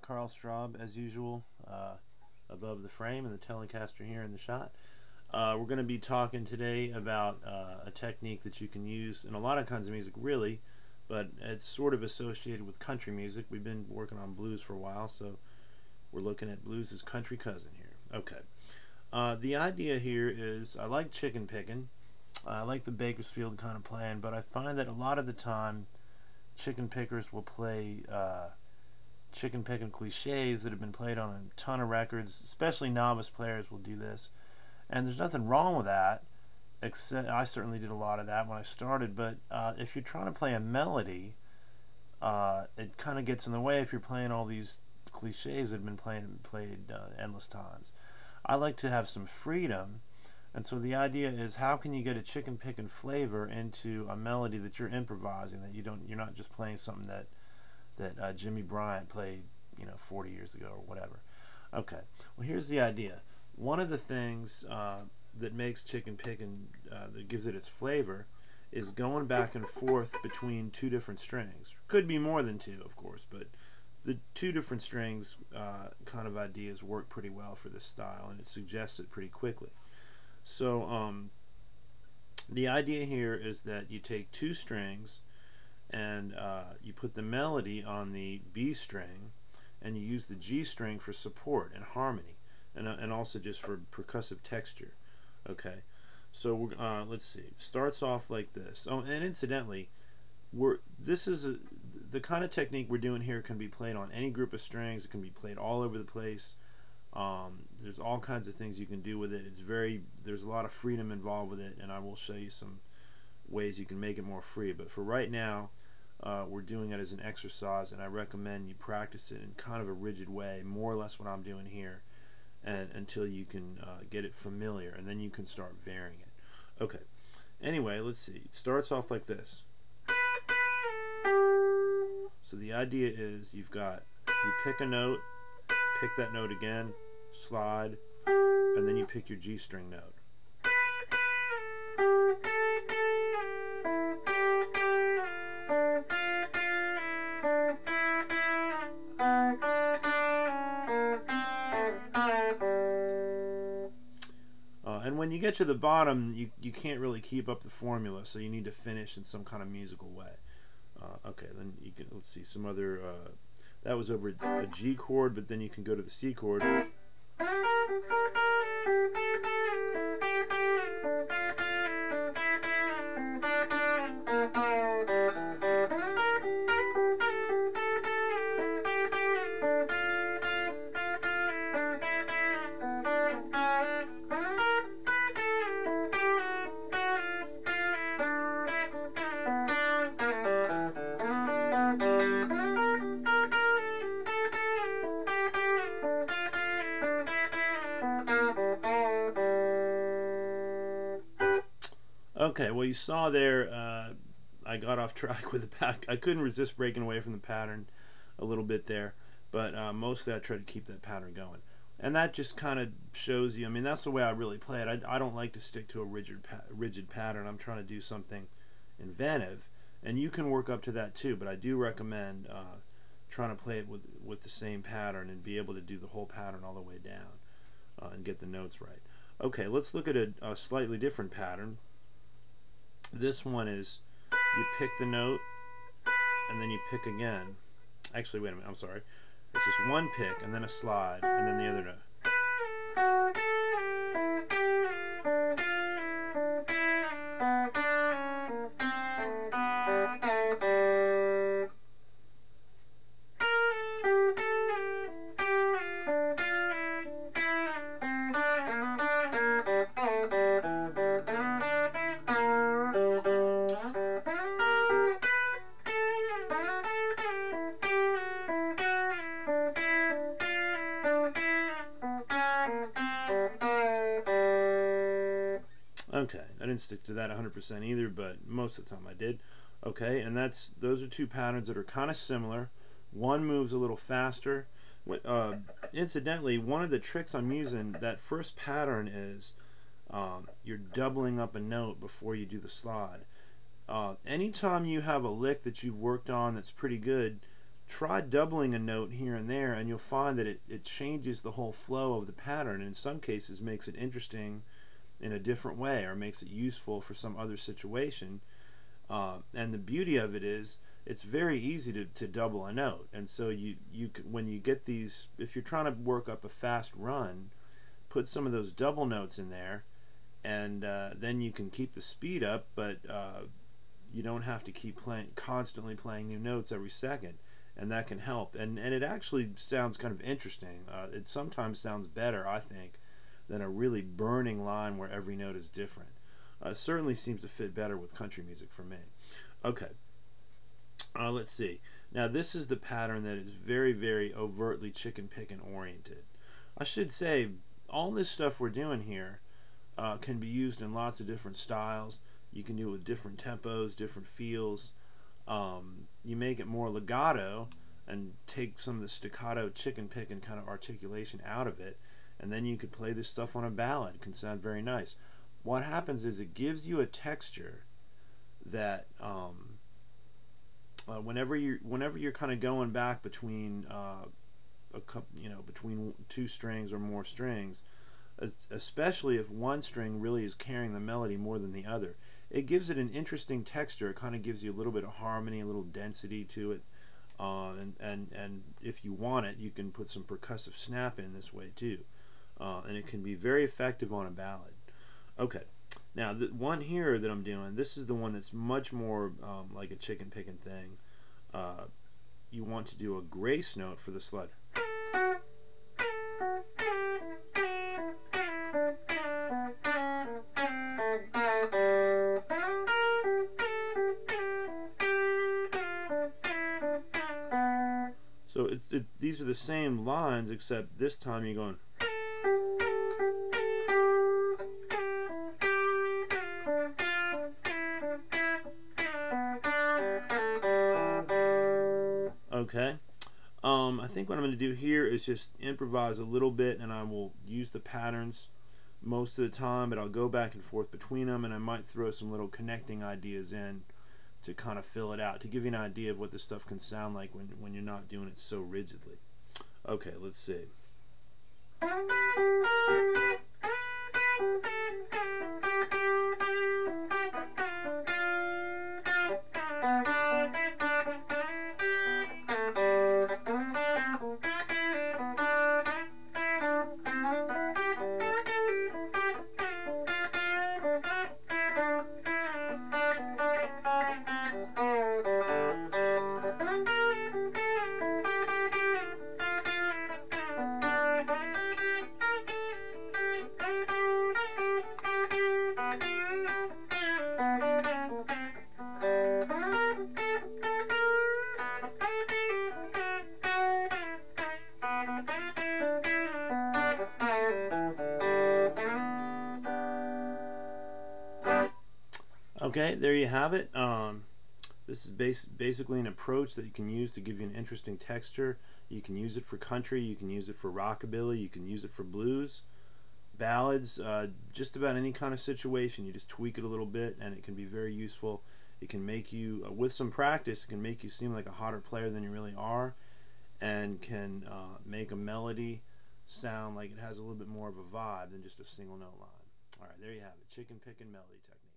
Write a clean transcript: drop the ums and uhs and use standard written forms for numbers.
Carl Straub, as usual, above the frame and the Telecaster here in the shot. We're going to be talking today about a technique that you can use in a lot of kinds of music, really, but it's sort of associated with country music. We've been working on blues for a while, so we're looking at blues as country cousin here. Okay. The idea here is I like chicken picking. I like the Bakersfield kind of playing, but I find that a lot of the time chicken pickers will play chicken picking cliches that have been played on a ton of records. Especially novice players will do this, and there's nothing wrong with that. Except I certainly did a lot of that when I started. But if you're trying to play a melody, it kind of gets in the way if you're playing all these cliches that have been played endless times. I like to have some freedom, and so the idea is how can you get a chicken picking flavor into a melody that you're improvising, that you're not just playing something that Jimmy Bryant played 40 years ago or whatever. Okay, well, here's the idea. One of the things that makes chicken picking, that gives it its flavor, is going back and forth between two different strings. Could be more than two, of course, but the two different strings kind of ideas work pretty well for this style, and it suggests it pretty quickly. So the idea here is that you take two strings and you put the melody on the B string, and you use the G string for support and harmony, and also just for percussive texture. Okay, so let's see. It starts off like this. Oh, and incidentally, the kind of technique we're doing here can be played on any group of strings. It can be played all over the place. There's all kinds of things you can do with it. There's a lot of freedom involved with it, and I will show you some ways you can make it more free. But for right now, we're doing it as an exercise, and I recommend you practice it in kind of a rigid way, more or less what I'm doing here, and until you can get it familiar, and then you can start varying it. Okay. Anyway, let's see. It starts off like this. So the idea is you pick a note, pick that note again, slide, and then you pick your G string note. And when you get to the bottom, you can't really keep up the formula, so you need to finish in some kind of musical way. Okay, then let's see some other. That was over a G chord, but then you can go to the C chord. Okay, well, you saw there, I got off track with the pack. I couldn't resist breaking away from the pattern a little bit there, but mostly I try to keep that pattern going. And that just kind of shows you, I mean, that's the way I really play it. I don't like to stick to a rigid pattern. I'm trying to do something inventive, and you can work up to that too, but I do recommend trying to play it with the same pattern and be able to do the whole pattern all the way down and get the notes right. Okay, let's look at a slightly different pattern. This one is you pick the note and then you pick again. Actually, wait a minute, I'm sorry. It's just one pick and then a slide and then the other note. Okay, I didn't stick to that 100% either, but most of the time I did. Okay, and those are two patterns that are kind of similar. One moves a little faster. Incidentally, one of the tricks I'm using, that first pattern is you're doubling up a note before you do the slide. Anytime you have a lick that you've worked on that's pretty good, try doubling a note here and there, and you'll find that it changes the whole flow of the pattern, and in some cases makes it interesting in a different way, or makes it useful for some other situation. And the beauty of it is it's very easy to double a note, and so when you get these, if you're trying to work up a fast run, put some of those double notes in there, and then you can keep the speed up, but you don't have to keep constantly playing new notes every second, and that can help. And it actually sounds kind of interesting. It sometimes sounds better, I think, than a really burning line where every note is different. Certainly seems to fit better with country music for me. Okay, let's see. Now this is the pattern that is very, very overtly chicken picking oriented. I should say all this stuff we're doing here can be used in lots of different styles. You can do it with different tempos, different feels. You make it more legato and take some of the staccato chicken picking kind of articulation out of it, and then you could play this stuff on a ballad. It can sound very nice. What happens is it gives you a texture that whenever you're kind of going back between between two strings or more strings, especially if one string really is carrying the melody more than the other, it gives it an interesting texture. It kind of gives you a little bit of harmony, a little density to it, and if you want it, you can put some percussive snap in this way too, and it can be very effective on a ballad. Okay, now the one here that I'm doing, this is the one that's much more like a chicken picking thing. You want to do a grace note for the sled. So these are the same lines, except this time you're going. Okay. I think what I'm going to do here is just improvise a little bit, and I will use the patterns most of the time, but I'll go back and forth between them, and I might throw some little connecting ideas in to kind of fill it out, to give you an idea of what this stuff can sound like when you're not doing it so rigidly. Okay, let's see. Okay, there you have it. This is basically an approach that you can use to give you an interesting texture. You can use it for country, you can use it for rockabilly, you can use it for blues, ballads, just about any kind of situation. You just tweak it a little bit and it can be very useful. It can make you, with some practice, it can make you seem like a hotter player than you really are, and can make a melody sound like it has a little bit more of a vibe than just a single note line. Alright, there you have it. Chicken picking melody technique.